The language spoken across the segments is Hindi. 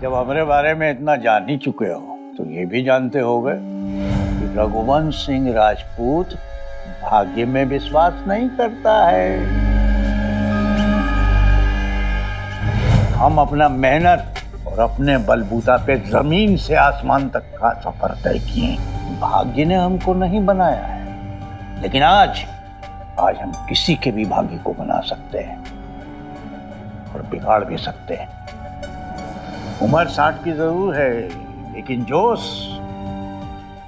जब हमारे बारे में इतना जान ही चुके हो तो ये भी जानते होगे कि रघुवंश सिंह राजपूत भाग्य में विश्वास नहीं करता है। हम अपना मेहनत और अपने बलबूता पे जमीन से आसमान तक का सफर तय किए। भाग्य ने हमको नहीं बनाया है, लेकिन आज हम किसी के भी भाग्य को बना सकते हैं और बिगाड़ भी सकते हैं। उम्र 60 की जरूर है, लेकिन जोश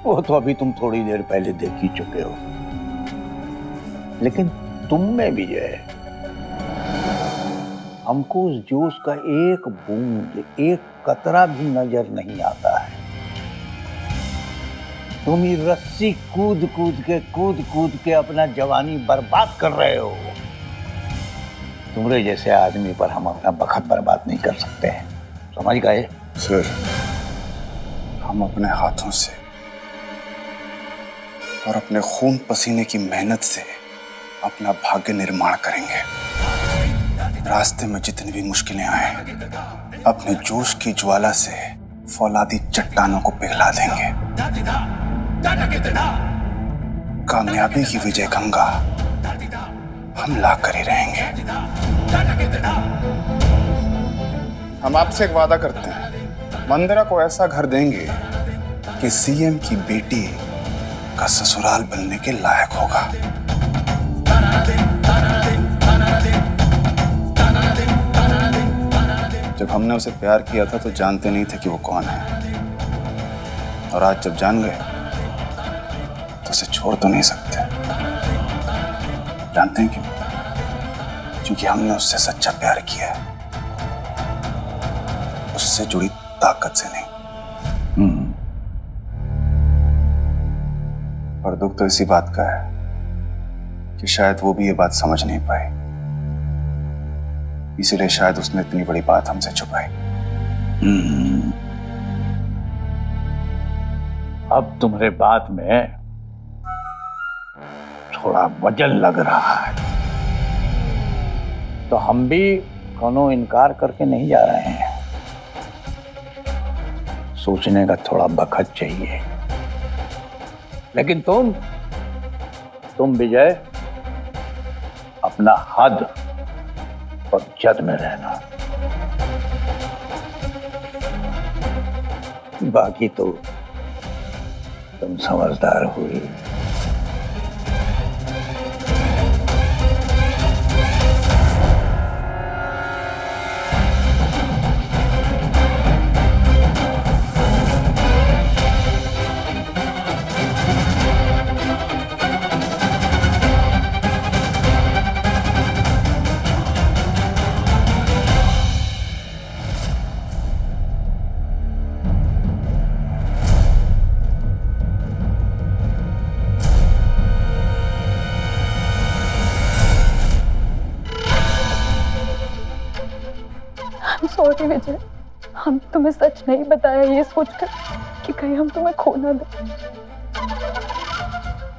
वो तो अभी तुम थोड़ी देर पहले देख ही चुके हो। लेकिन तुम में भी जो है, हमको उस जोश का एक बूंद, एक कतरा भी नजर नहीं आता है। तुम ये रस्सी कूद कूद के अपना जवानी बर्बाद कर रहे हो। तुम्हारे जैसे आदमी पर हम अपना वक्त बर्बाद नहीं कर सकते हैं, समझ गए? सर, हम अपने हाथों से और अपने खून पसीने की मेहनत से अपना भाग्य निर्माण करेंगे। रास्ते में जितनी भी मुश्किलें आए, अपने जोश की ज्वाला से फौलादी चट्टानों को पिघला देंगे। कामयाबी की विजय गंगा हम लाकर ही रहेंगे। हम आपसे एक वादा करते हैं, मंदिरा को ऐसा घर देंगे कि सीएम की बेटी का ससुराल बनने के लायक होगा। जब हमने उसे प्यार किया था तो जानते नहीं थे कि वो कौन है, और आज जब जान गए तो उसे छोड़ तो नहीं सकते। जानते हैं क्यों? क्योंकि हमने उससे सच्चा प्यार किया है, उससे जुड़ी ताकत से नहीं। और दुख तो इसी बात का है कि शायद वो भी ये बात समझ नहीं पाई, इसीलिए शायद उसने इतनी बड़ी बात हमसे छुपाई। अब तुम्हारे बात में थोड़ा वजन लग रहा है, तो हम भी कोनो इनकार करके नहीं जा रहे हैं। सोचने का थोड़ा वक्त चाहिए। लेकिन तुम विजय अपना हद और जद में रहना, बाकी तो तुम समझदार हुई। सॉरी विजय, हम तुम्हें सच नहीं बताया ये सोचकर कि कहीं हम तुम्हें खो ना दें।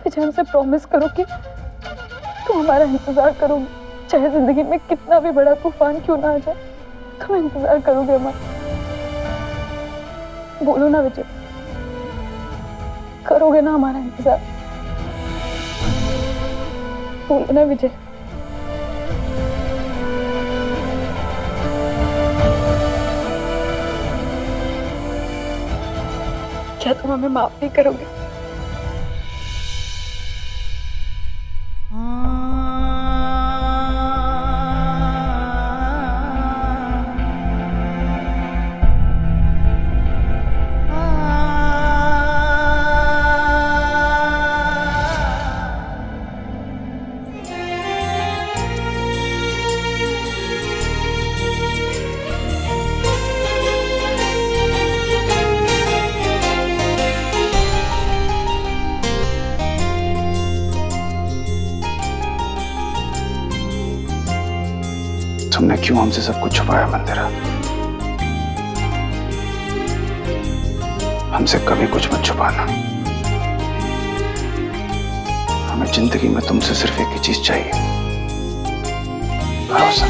विजय, हमसे प्रॉमिस करो कि तुम हमारा इंतजार करोगे, चाहे जिंदगी में कितना भी बड़ा तूफान क्यों ना आ जाए, तुम इंतजार करोगे हमारा। बोलो ना विजय, करोगे ना हमारा इंतजार? बोलो ना विजय। क्या तुम हमें माफ नहीं करोगे? तुमने क्यों हमसे सब कुछ छुपाया मंदिरा? हमसे कभी कुछ मत छुपाना। हमें जिंदगी में तुमसे सिर्फ एक ही चीज चाहिए, भरोसा।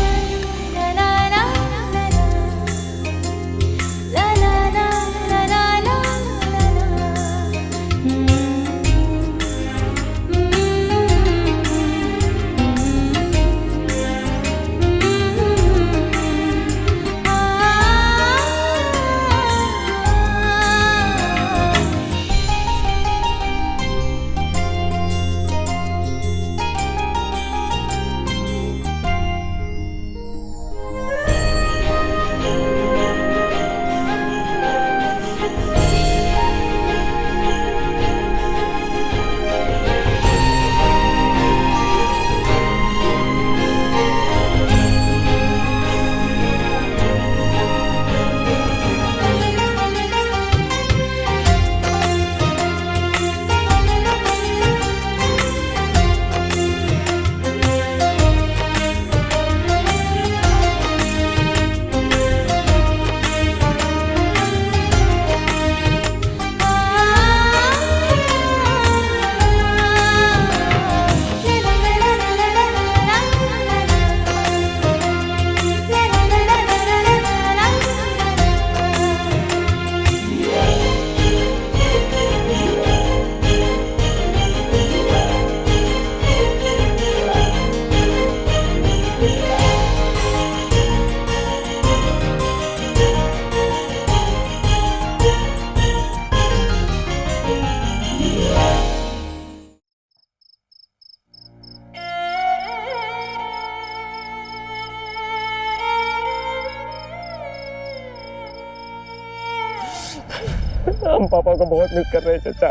हम पापा को बहुत मिस कर रहे हैं चाचा।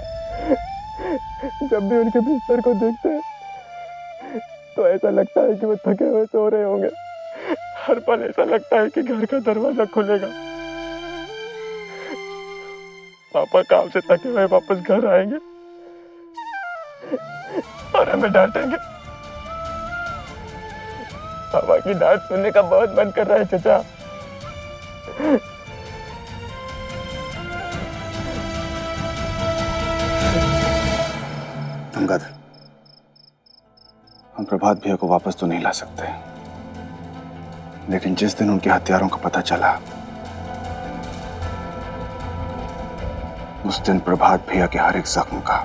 जब भी उनके बिस्तर को देखते हैं तो ऐसा लगता है कि वो थके हुए सो रहे होंगे। हर पल ऐसा लगता है कि घर का दरवाजा खुलेगा, पापा काम से थके हुए वापस घर आएंगे और हमें डांटेंगे। पापा की डांट सुनने का बहुत मन कर रहा है चाचा। अंगद, हम प्रभात भैया को वापस तो नहीं ला सकते, लेकिन जिस दिन उनके हत्यारों का पता चला उस दिन प्रभात भैया के हर एक जख्म का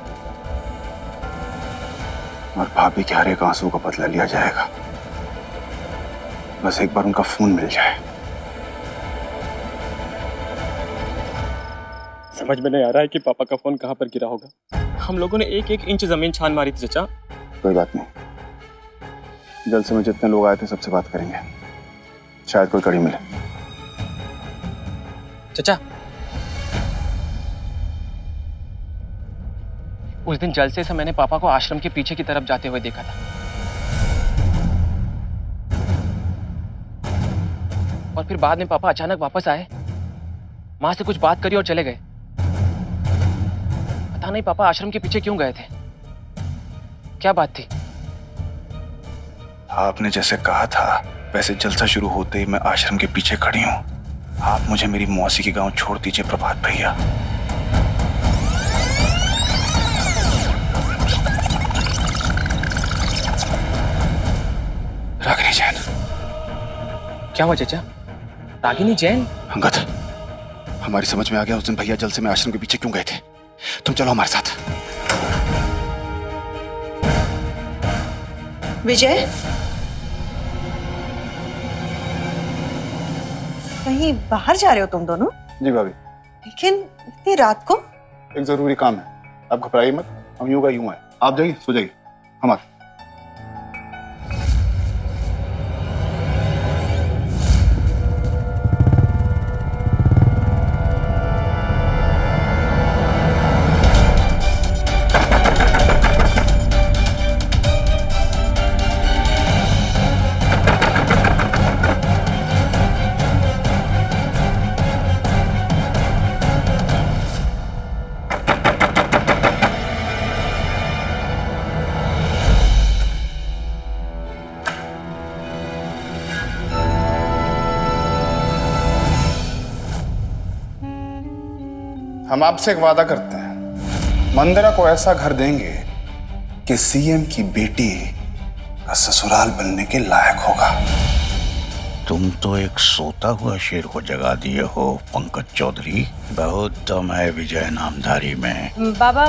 और भाभी के हर एक आंसू का बदला लिया जाएगा। बस एक बार उनका फोन मिल जाए। समझ में नहीं आ रहा है कि पापा का फोन कहां पर गिरा होगा। हम लोगों ने एक एक इंच जमीन छान मारी थी चाचा। कोई बात नहीं, जल्द से में जितने लोग आए थे सबसे बात करेंगे, शायद कोई कड़ी मिले। चाचा, उस दिन जलसे से मैंने पापा को आश्रम के पीछे की तरफ जाते हुए देखा था, और फिर बाद में पापा अचानक वापस आए, मां से कुछ बात करी और चले गए। पता नहीं पापा आश्रम के पीछे क्यों गए थे, क्या बात थी? आपने जैसे कहा था वैसे जलसा शुरू होते ही मैं आश्रम के पीछे खड़ी हूँ। आप मुझे मेरी मौसी के गांव छोड़ दीजिए प्रभात भैया। रागिनी जैन। क्या हुआ चाचा? रागिनी जैन? अंगद, हमारी समझ में आ गया उस दिन भैया जलसे में आश्रम के पीछे क्यों गए थे। तुम चलो हमारे साथ। विजय, कहीं बाहर जा रहे हो तुम दोनों? जी भाभी। लेकिन इतनी रात को? एक जरूरी काम है, आप घबराइए मत, हम यूं का यूं आए। आप जाइए, सो जाइए। हम आते। हम आपसे एक वादा करते हैं, मंदिरा को ऐसा घर देंगे कि सीएम की बेटी का ससुराल बनने के लायक होगा। तुम तो एक सोता हुआ शेर को जगा दिए हो पंकज चौधरी। बहुत दम है विजय नामधारी में। बाबा,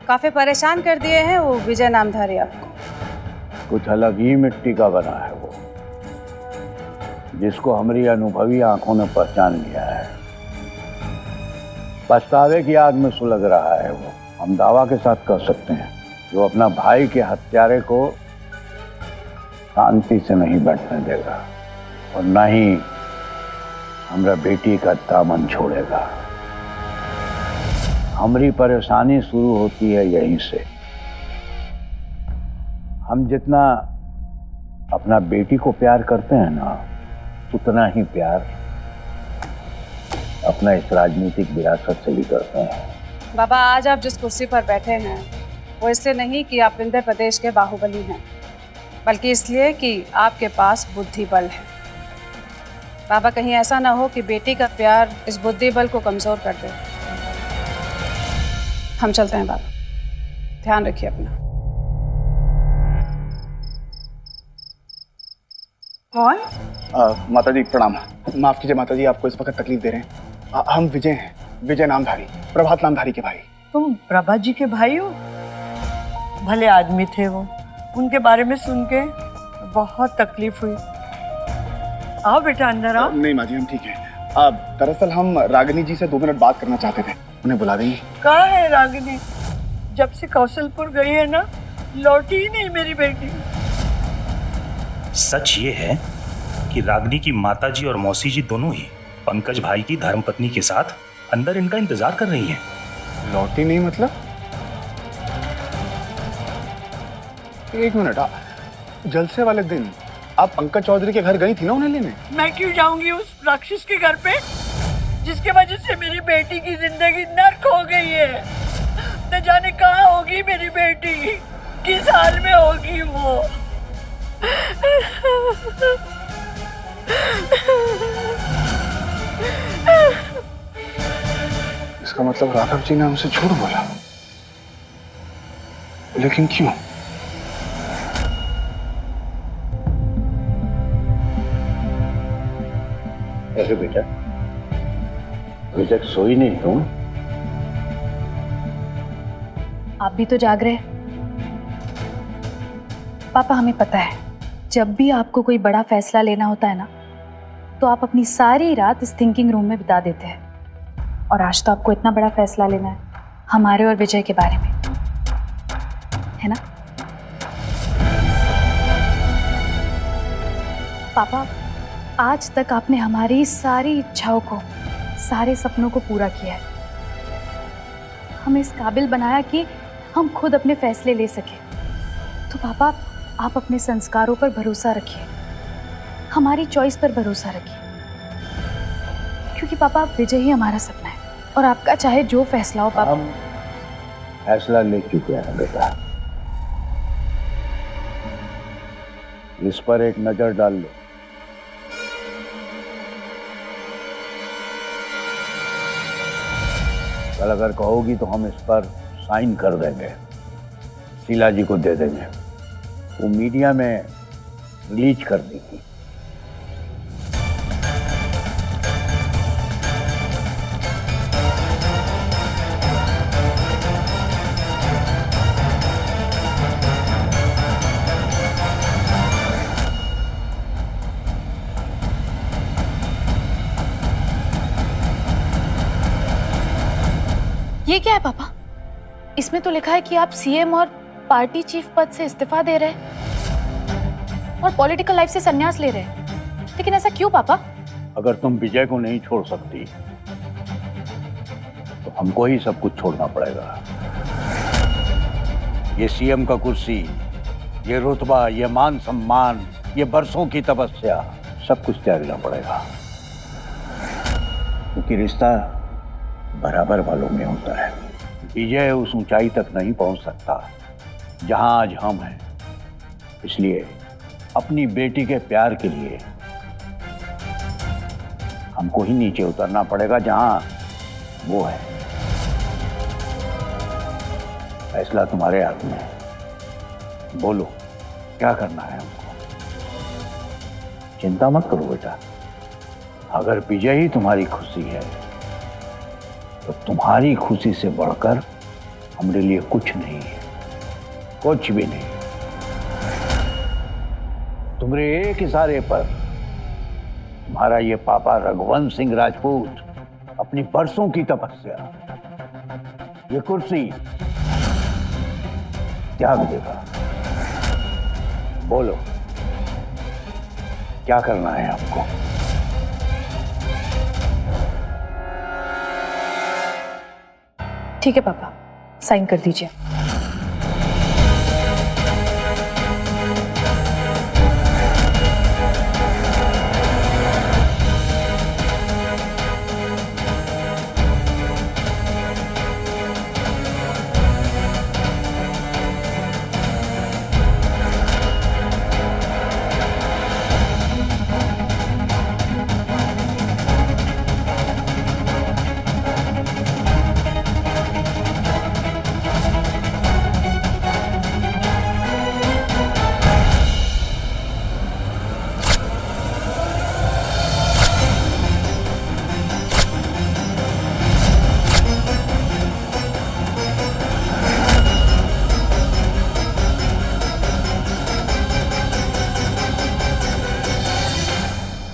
काफी परेशान कर दिए हैं वो विजय नामधारी आपको। कुछ अलग ही मिट्टी का बना है वो, जिसको हमारी अनुभवी आंखों ने पहचान लिया है। पछतावे की आग में सुलग रहा है वो। हम दावा के साथ कह सकते हैं जो अपना भाई के हत्यारे को शांति से नहीं बैठने देगा और न ही हमारा बेटी का दामन छोड़ेगा। हमारी परेशानी शुरू होती है यहीं से। हम जितना अपना बेटी को प्यार करते हैं ना, उतना ही प्यार अपना इस राजनीतिक विरासत से भी करते हैं। बाबा, आज आप जिस कुर्सी पर बैठे हैं वो इसलिए नहीं कि आप विंध्य प्रदेश के बाहुबली हैं, बल्कि इसलिए कि आपके पास बुद्धि बल है। बाबा, कहीं ऐसा ना हो कि बेटी का प्यार इस बुद्धि बल को कमजोर कर दे। हम चलते हैं बाबा, ध्यान रखिए अपना। कौन? माता जी प्रणाम। माफ कीजिए माता जी, आपको इस वक्त तकलीफ दे रहे हैं। हम विजय हैं, विजय नामधारी, प्रभात नामधारी के भाई। तुम प्रभा जी के भाई हो? भले आदमी थे वो, उनके बारे में सुन के बहुत तकलीफ हुई। आओ बेटा अंदर आओ। नहीं माँ जी, हम ठीक हैं। दरअसल हम रागिनी जी से 2 मिनट बात करना चाहते थे, उन्हें बुला देंगे? कहाँ है रागिनी? जब से कौशलपुर गई है ना, लौटी ही नहीं मेरी बेटी। सच ये है कि रागनी की माताजी और मौसी जी दोनों ही पंकज भाई की धर्मपत्नी के साथ अंदर इनका इंतजार कर रही हैं। लौटी नहीं मतलब? एक मिनट, जलसे वाले दिन आप पंकज चौधरी के घर गई थी ना उन्हें लेने? मैं क्यों जाऊंगी उस राक्षस के घर पे जिसके वजह से मेरी बेटी की जिंदगी नर्क हो गई है। न जाने कहाँ होगी मेरी बेटी, किस हाल में होगी वो। इसका मतलब राघव जी ने हमसे झूठ बोला, लेकिन क्यों? ऐसे बेटा, अभी तक सोई नहीं तुम? आप भी तो जाग रहे हैं। पापा, हमें पता है जब भी आपको कोई बड़ा फैसला लेना होता है ना, तो आप अपनी सारी रात इस थिंकिंग रूम में बिता देते हैं। और आज तो आपको इतना बड़ा फैसला लेना है हमारे और विजय के बारे में, है ना? पापा, आज तक आपने हमारी सारी इच्छाओं को, सारे सपनों को पूरा किया है। हमें इस काबिल बनाया कि हम खुद अपने फैसले ले सके। तो पापा, आप अपने संस्कारों पर भरोसा रखिए, हमारी चॉइस पर भरोसा रखिए, क्योंकि पापा विजय ही हमारा सपना है और आपका चाहे जो फैसला हो पापा। हम फैसला ले चुके हैं बेटा, इस पर एक नजर डाल लो। कल अगर कहोगी तो हम इस पर साइन कर देंगे, शीला जी को दे देंगे, वो मीडिया में रिलीज कर देगी। ये क्या है पापा? इसमें तो लिखा है कि आप सीएम और पार्टी चीफ पद से इस्तीफा दे रहे हैं और पॉलिटिकल लाइफ से संन्यास ले रहे हैं, लेकिन ऐसा क्यों पापा? अगर तुम विजय को नहीं छोड़ सकती तो हमको ही सब कुछ छोड़ना पड़ेगा। ये सीएम का कुर्सी, ये रुतबा, ये मान सम्मान, ये बरसों की तपस्या, सब कुछ त्यागना पड़ेगा, क्योंकि रिश्ता बराबर वालों में होता है। विजय उस ऊंचाई तक नहीं पहुंच सकता जहां आज हम हैं, इसलिए अपनी बेटी के प्यार के लिए हमको ही नीचे उतरना पड़ेगा जहां वो है। फैसला तुम्हारे हाथ में है, बोलो क्या करना है हमको। चिंता मत करो बेटा, अगर विजय ही तुम्हारी खुशी है तो तुम्हारी खुशी से बढ़कर हमारे लिए कुछ नहीं है, कुछ भी नहीं। तुम्हारे एक इशारे पर तुम्हारा ये पापा रघुवंश सिंह राजपूत अपनी बरसों की तपस्या, ये कुर्सी त्याग देगा। बोलो क्या करना है आपको? ठीक है पापा, साइन कर दीजिए।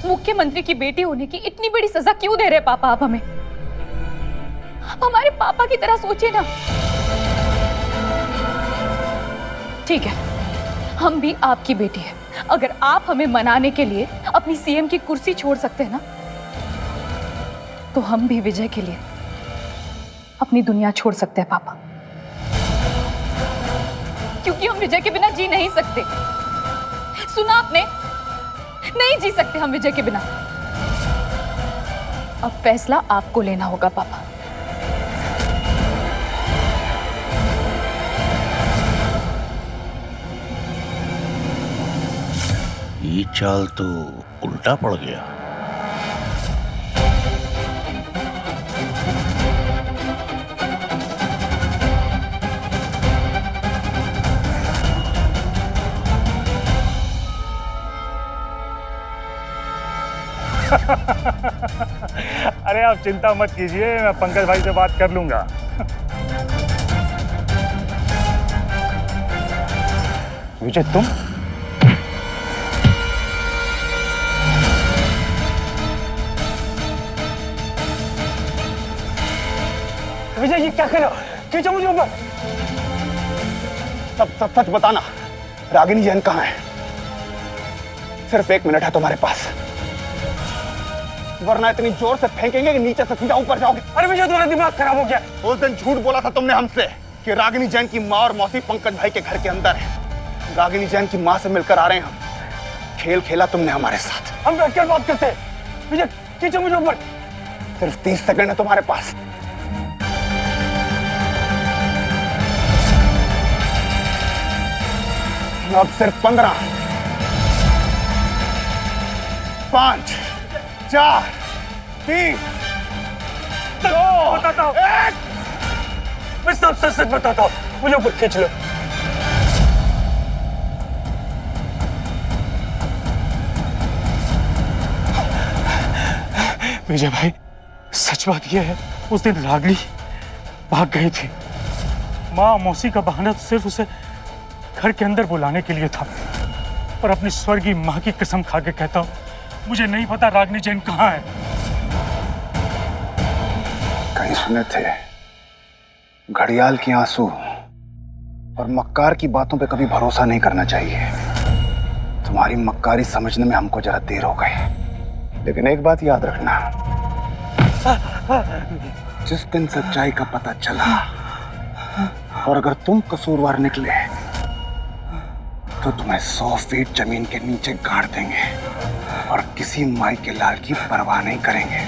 मुख्यमंत्री की बेटी होने की इतनी बड़ी सजा क्यों दे रहे पापा आप हमें? आप हमारे पापा की तरह सोचिए ना। ठीक है, हम भी आपकी बेटी है, अगर आप हमें मनाने के लिए अपनी सीएम की कुर्सी छोड़ सकते हैं ना, तो हम भी विजय के लिए अपनी दुनिया छोड़ सकते हैं पापा, क्योंकि हम विजय के बिना जी नहीं सकते। सुना आपने? नहीं जी सकते हम विजय के बिना। अब फैसला आपको लेना होगा पापा। ये चाल तो उल्टा पड़ गया। अरे आप चिंता मत कीजिए, मैं पंकज भाई से बात कर लूंगा। विजय तुम? विजय ये क्या कर रहे हो? खींचो मुझे ऊपर। सब सच बताना, रागिनी जैन कहाँ है? सिर्फ 1 मिनट है तुम्हारे पास, वरना इतनी जोर से फेंकेंगे कि नीचे से सीधा ऊपर जाओगे। अरे विजय तुम्हारा दिमाग खराब हो गया। उस दिन झूठ बोला था तुमने हमसे कि रागिनी जैन की माँ और मौसी पंकज भाई के घर के अंदर है। रागिनी जैन की माँ से मिलकर आ रहे हैं हम। खेल खेला तुमने हमारे साथ। हम बैठकर बात करते हैं। विजय खींचो मुझे ऊपर। सिर्फ 30 सेकंड है तुम्हारे पास। अब सिर्फ 15, 5, 4, 3, 2, बताता हूँ। 1। मैं सब सच सच बताता हूँ, मुझे ऊपर खींच लो। विजय भाई सच बात यह है, उस दिन रागिनी भाग गई थी। माँ मौसी का बहाना तो सिर्फ उसे घर के अंदर बुलाने के लिए था, पर अपनी स्वर्गीय माँ की कसम खा के कहता हूँ, मुझे नहीं पता रागिनी जैन कहाँ है। कहीं सुने थे घड़ियाल के आंसू और मक्कार की बातों पे कभी भरोसा नहीं करना चाहिए। तुम्हारी मक्कारी समझने में हमको जरा देर हो गई, लेकिन एक बात याद रखना, जिस दिन सच्चाई का पता चला और अगर तुम कसूरवार निकले तो तुम्हें 100 फीट जमीन के नीचे गाड़ देंगे और किसी माई के लाल की परवाह नहीं करेंगे।